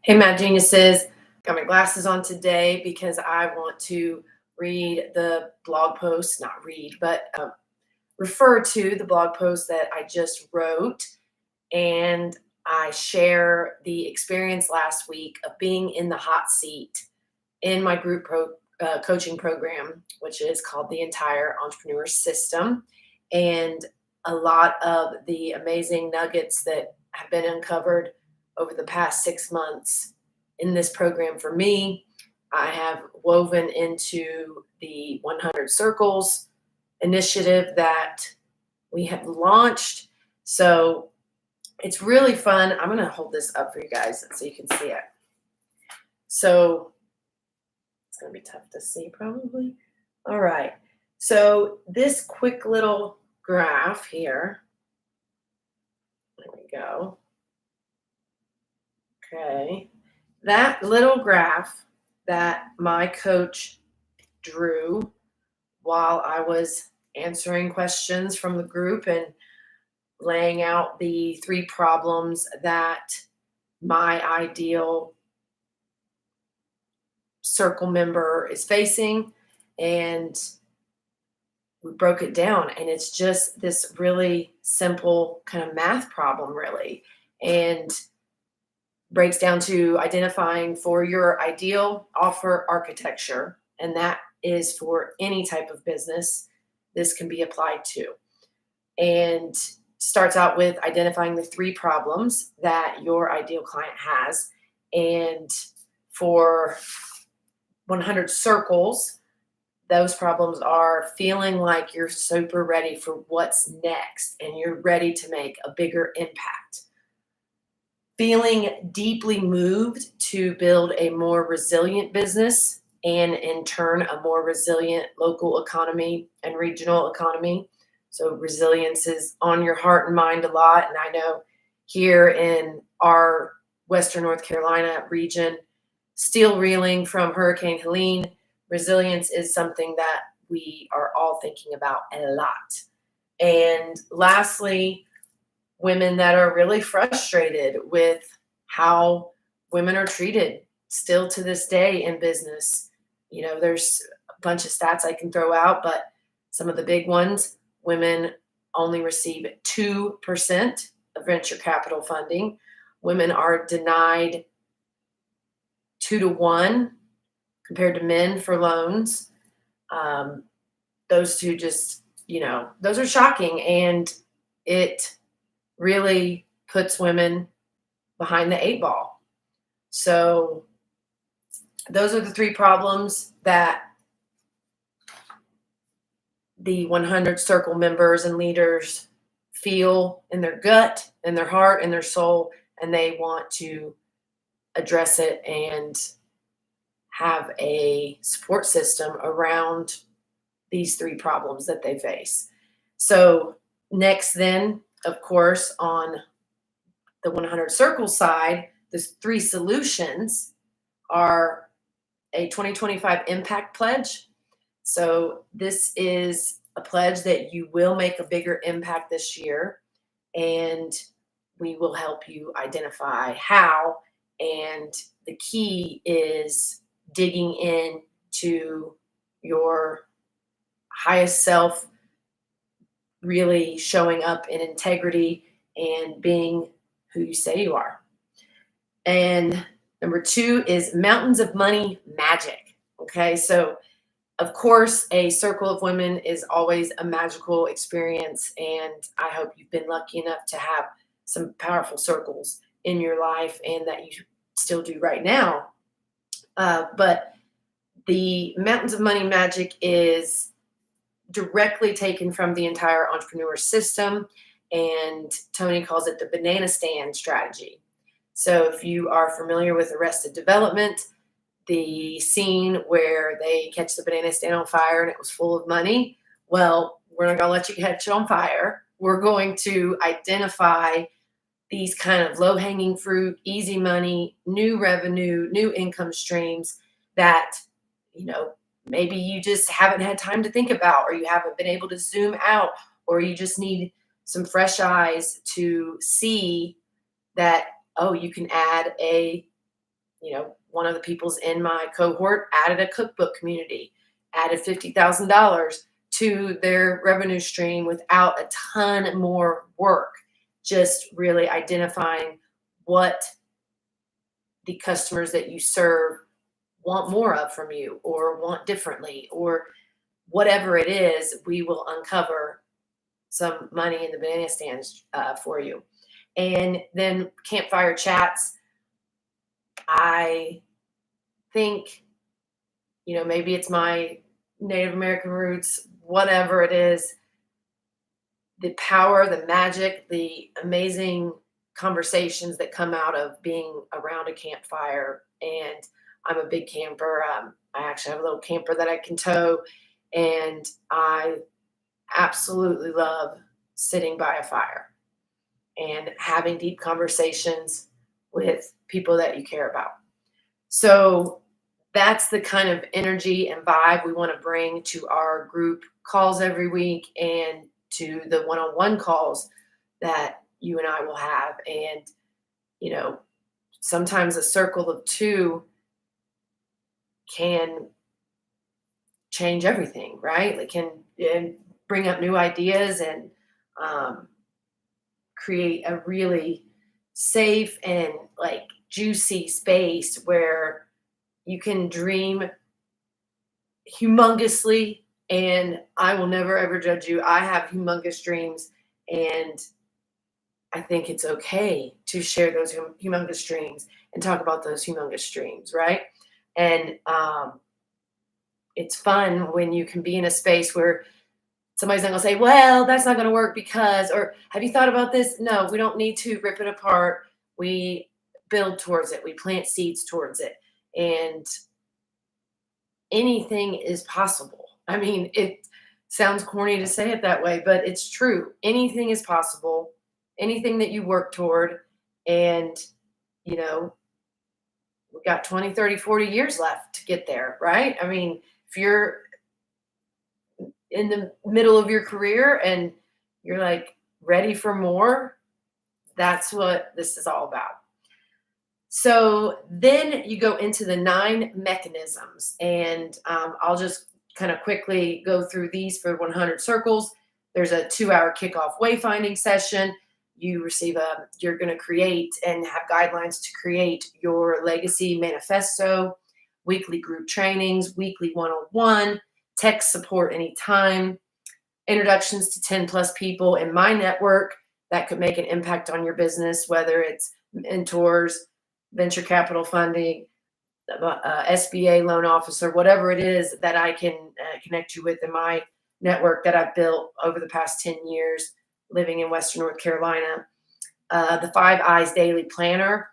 Hey, Math Geniuses. Got my glasses on today because I want to read the blog post, not read, but refer to the blog post that I just wrote. And I share the experience last week of being in the hot seat in my group coaching program, which is called the Entire Entrepreneur System. And a lot of the amazing nuggets that have been uncovered over the past 6 months in this program for me, I have woven into the 100 Circles initiative that we have launched. So it's really fun. I'm going to hold this up for you guys so you can see it. So it's going to be tough to see probably. All right. So this quick little graph here. There we go. Okay. That little graph that my coach drew while I was answering questions from the group and laying out the 3 problems that my ideal circle member is facing. And we broke it down, and it's just this really simple kind of math problem, really. And breaks down to identifying for your ideal offer architecture, and that is for any type of business this can be applied to. And starts out with identifying the 3 problems that your ideal client has. And for 100 circles, those problems are feeling like you're super ready for what's next and you're ready to make a bigger impact. Feeling deeply moved to build a more resilient business and in turn a more resilient local economy and regional economy. So resilience is on your heart and mind a lot. And I know here in our Western North Carolina region, still reeling from Hurricane Helene, resilience is something that we are all thinking about a lot. And lastly, women that are really frustrated with how women are treated still to this day in business. You know, there's a bunch of stats I can throw out, but some of the big ones: women only receive 2% of venture capital funding. Women are denied 2 to 1 compared to men for loans. Those two just, those are shocking. And it really puts women behind the 8 ball. So those are the 3 problems that the 100 Circle members and leaders feel in their gut, in their heart, in their soul, and they want to address it and have a support system around these 3 problems that they face. So next then, of course, on the 100 Circle side, the 3 solutions are a 2025 impact pledge. So this is a pledge that you will make a bigger impact this year, and we will help you identify how. And the key is digging in to your highest self, really showing up in integrity and being who you say you are. And number 2 is Mountains of Money Magic. Okay, so of course, a circle of women is always a magical experience, and I hope you've been lucky enough to have some powerful circles in your life and that you still do right now. But the Mountains of Money Magic is directly taken from the Entire Entrepreneur System, and Tony calls it the banana stand strategy. So if you are familiar with Arrested Development, the scene where they catch the banana stand on fire and it was full of money, well, we're not going to let you catch it on fire. We're going to identify these kind of low-hanging fruit, easy money, new revenue, new income streams that, maybe you just haven't had time to think about, or you haven't been able to zoom out, or you just need some fresh eyes to see that, oh, you can add a one of the people's in my cohort added a cookbook community, added $50,000 to their revenue stream without a ton more work, just really identifying what the customers that you serve want more of from you or want differently or whatever it is, we will uncover some money in the banana stands for you. And then campfire chats, I think, maybe it's my Native American roots, whatever it is, the power, the magic, the amazing conversations that come out of being around a campfire. And I'm a big camper. I actually have a little camper that I can tow, and I absolutely love sitting by a fire and having deep conversations with people that you care about. So that's the kind of energy and vibe we want to bring to our group calls every week and to the one-on-one calls that you and I will have. And, sometimes a circle of two can change everything, right? It can and bring up new ideas and um, create a really safe and like juicy space where you can dream humongously, and I will never ever judge you. I have humongous dreams, and I think it's okay to share those humongous dreams and talk about those humongous dreams, right? And it's fun when you can be in a space where somebody's not gonna say, "Well, that's not gonna work because," or "Have you thought about this?" No, we don't need to rip it apart. We build towards it. We plant seeds towards it, and anything is possible. I mean, it sounds corny to say it that way, but it's true. Anything is possible, anything that you work toward. And, you know, we got 20, 30, 40 years left to get there, right? I mean, if you're in the middle of your career and you're like ready for more, that's what this is all about. So then you go into the 9 mechanisms, and I'll just kind of quickly go through these for 100 circles. There's a 2-hour kickoff wayfinding session. You're going to create and have guidelines to create your legacy manifesto, weekly group trainings, weekly one-on-one, tech support anytime, introductions to 10 plus people in my network that could make an impact on your business, whether it's mentors, venture capital funding, SBA loan officer, whatever it is that I can connect you with in my network that I've built over the past 10 years living in Western North Carolina. The 5 Eyes Daily Planner.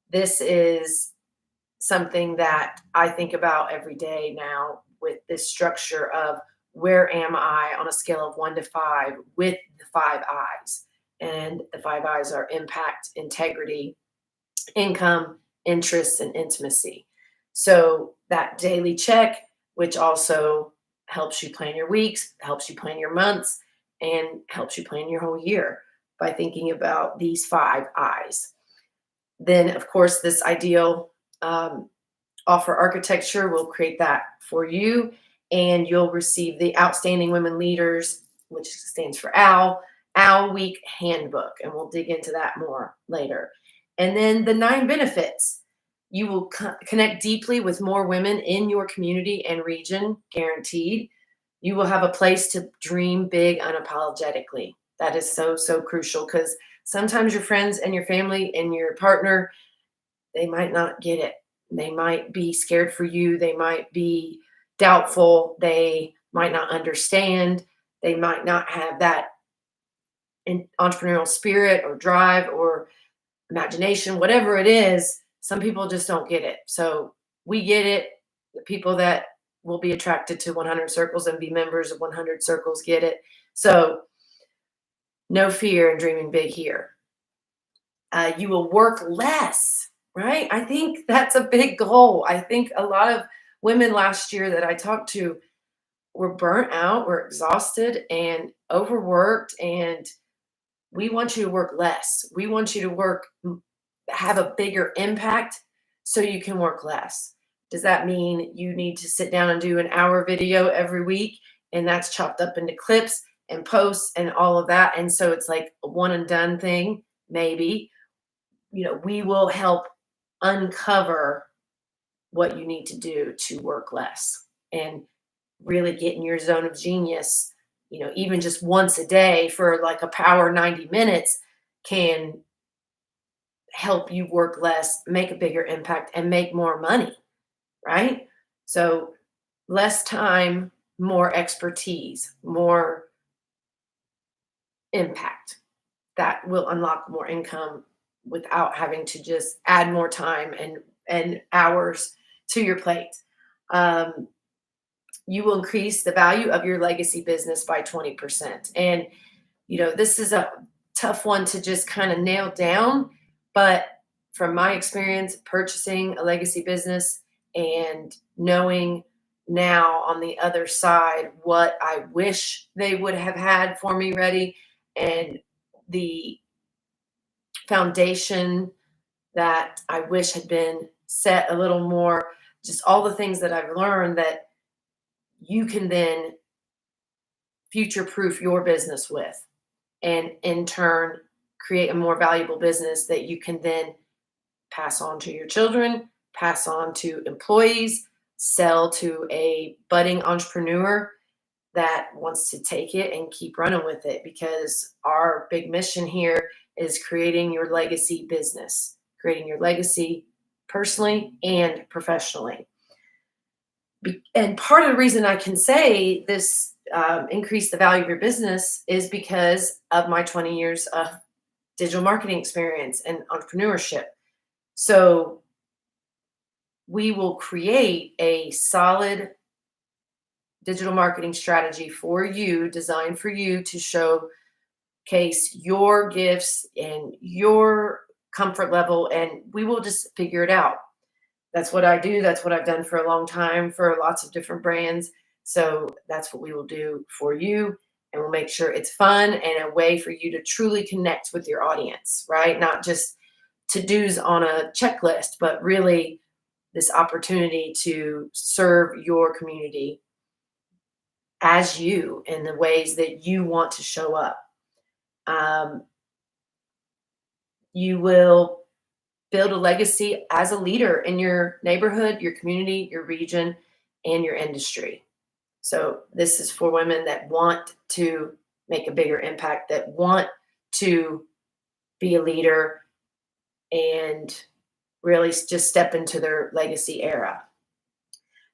This is something that I think about every day now with this structure of where am I on a scale of 1 to 5 with the 5 Eyes. And the 5 Eyes are impact, integrity, income, interests, and intimacy. So that daily check, which also helps you plan your weeks, helps you plan your months, and helps you plan your whole year by thinking about these 5 Eyes. Then, of course, this ideal offer architecture will create that for you, and you'll receive the Outstanding Women Leaders, which stands for OWL Week Handbook, and we'll dig into that more later. And then the 9 benefits. You will connect deeply with more women in your community and region, guaranteed. You will have a place to dream big unapologetically. That is so, so crucial, because sometimes your friends and your family and your partner, they might not get it. They might be scared for you. They might be doubtful. They might not understand. They might not have that entrepreneurial spirit or drive or imagination, whatever it is. Some people just don't get it. So we get it. The people that will be attracted to 100 Circles and be members of 100 Circles get it. So no fear in dreaming big here. You will work less, right? I think that's a big goal. I think a lot of women last year that I talked to were burnt out, were exhausted and overworked, and we want you to work less. We want you to have a bigger impact so you can work less. Does that mean you need to sit down and do an hour video every week and that's chopped up into clips and posts and all of that? And so it's like a one and done thing, maybe. We will help uncover what you need to do to work less and really get in your zone of genius. Even just once a day for like a power 90 minutes can help you work less, make a bigger impact, and make more money, right? So, less time, more expertise, more impact. That will unlock more income without having to just add more time and hours to your plate. Um, you will increase the value of your legacy business by 20%. And this is a tough one to just kind of nail down, but from my experience purchasing a legacy business and knowing now on the other side what I wish they would have had for me ready, and the foundation that I wish had been set a little more, just all the things that I've learned that you can then future proof your business with, and in turn create a more valuable business that you can then pass on to your children, pass on to employees, sell to a budding entrepreneur that wants to take it and keep running with it, because our big mission here is creating your legacy business, creating your legacy personally and professionally. And part of the reason I can say this increase the value of your business is because of my 20 years of digital marketing experience and entrepreneurship. So we will create a solid digital marketing strategy for you, designed for you to showcase your gifts and your comfort level, and we will just figure it out. That's what I do. That's what I've done for a long time for lots of different brands. So that's what we will do for you. And we'll make sure it's fun and a way for you to truly connect with your audience, right? Not just to-dos on a checklist, but really this opportunity to serve your community as you in the ways that you want to show up. Um, you will build a legacy as a leader in your neighborhood, your community, your region, and your industry. So this is for women that want to make a bigger impact, that want to be a leader and really just step into their legacy era.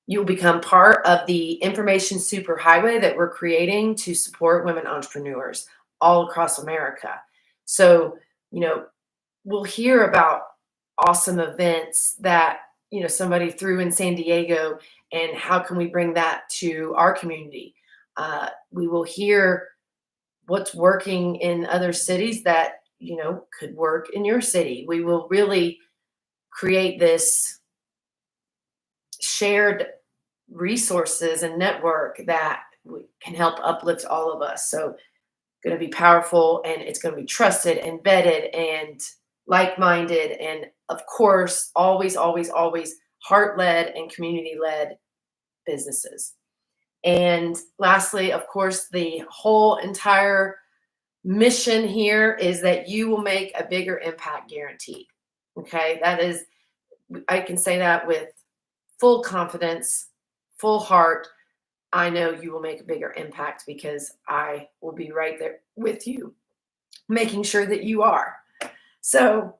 You'll become part of the information superhighway that we're creating to support women entrepreneurs all across America. So, we'll hear about awesome events that somebody threw in San Diego, and how can we bring that to our community. We will hear what's working in other cities that could work in your city. We will really create this shared resources and network that can help uplift all of us. So going to be powerful, and it's going to be trusted and vetted and like-minded, and of course always heart-led and community-led businesses. And lastly, of course, the whole entire mission here is that you will make a bigger impact, guaranteed. Okay, that is, I can say that with full confidence, full heart. I know you will make a bigger impact because I will be right there with you, making sure that you are. So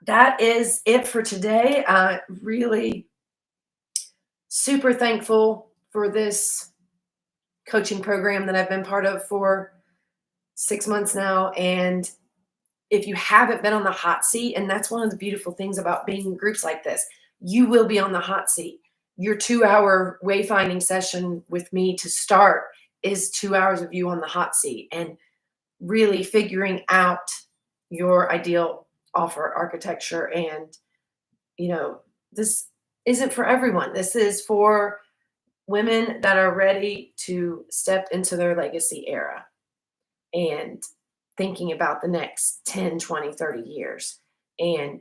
that is it for today. Really super thankful for this coaching program that I've been part of for 6 months now. And if you haven't been on the hot seat, and that's one of the beautiful things about being in groups like this, you will be on the hot seat. Your 2-hour wayfinding session with me to start is 2 hours of you on the hot seat and really figuring out your ideal offer architecture. And, this isn't for everyone. This is for women that are ready to step into their legacy era and thinking about the next 10, 20, 30 years. And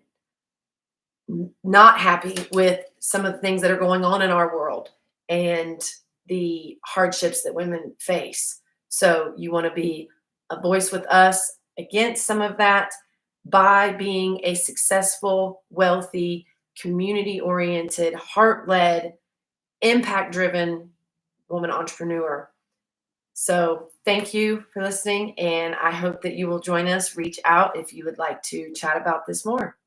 not happy with some of the things that are going on in our world and the hardships that women face. So you want to be a voice with us against some of that by being a successful, wealthy, community oriented, heart led, impact driven woman entrepreneur. So thank you for listening, and I hope that you will join us. Reach out if you would like to chat about this more.